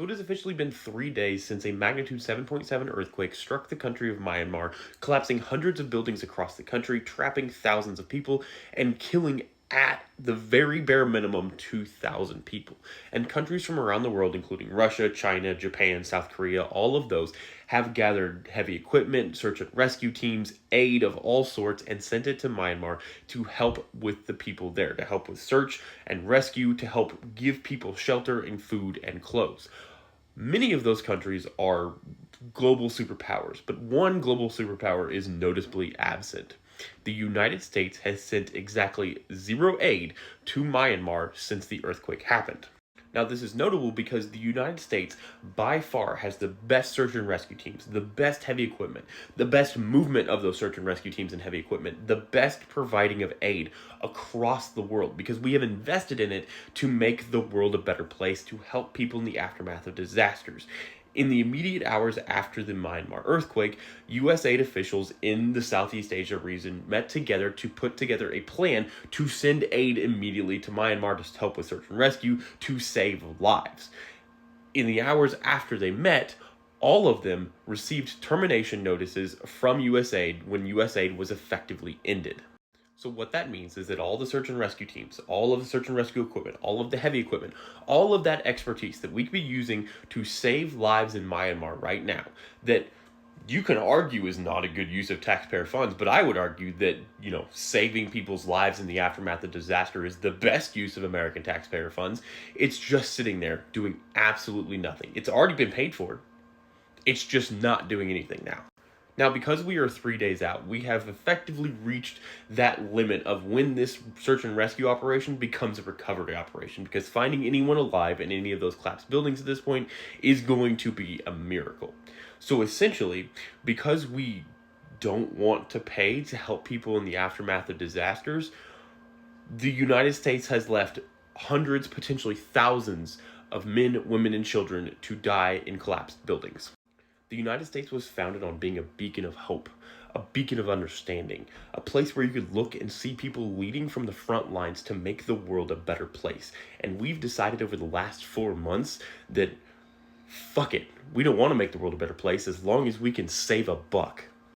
So it has officially been 3 days since a magnitude 7.7 earthquake struck the country of Myanmar, collapsing hundreds of buildings across the country, trapping thousands of people, and killing at the very bare minimum 2,000 people. And countries from around the world, including Russia, China, Japan, South Korea, all of those have gathered heavy equipment, search and rescue teams, aid of all sorts, and sent it to Myanmar to help with the people there, to help with search and rescue, to help give people shelter and food and clothes. Many of those countries are global superpowers, but one global superpower is noticeably absent. The United States has sent exactly zero aid to Myanmar since the earthquake happened. Now, this is notable because the United States, by far, has the best search and rescue teams, the best heavy equipment, the best movement of those search and rescue teams and heavy equipment, the best providing of aid across the world, because we have invested in it to make the world a better place, to help people in the aftermath of disasters. In the immediate hours after the Myanmar earthquake, U.S. aid officials in the Southeast Asia region met together to put together a plan to send aid immediately to Myanmar to help with search and rescue to save lives. In the hours after they met, all of them received termination notices from USAID when USAID was effectively ended. So what that means is that all the search and rescue teams, all of the search and rescue equipment, all of the heavy equipment, all of that expertise that we could be using to save lives in Myanmar right now, that you can argue is not a good use of taxpayer funds, but I would argue that, saving people's lives in the aftermath of disaster is the best use of American taxpayer funds. It's just sitting there doing absolutely nothing. It's already been paid for. It's just not doing anything now. Now, because we are 3 days out, we have effectively reached that limit of when this search and rescue operation becomes a recovery operation, because finding anyone alive in any of those collapsed buildings at this point is going to be a miracle. So essentially, because we don't want to pay to help people in the aftermath of disasters, the United States has left hundreds, potentially thousands of men, women, and children to die in collapsed buildings. The United States was founded on being a beacon of hope, a beacon of understanding, a place where you could look and see people leading from the front lines to make the world a better place. And we've decided over the last 4 months that, fuck it, we don't want to make the world a better place as long as we can save a buck.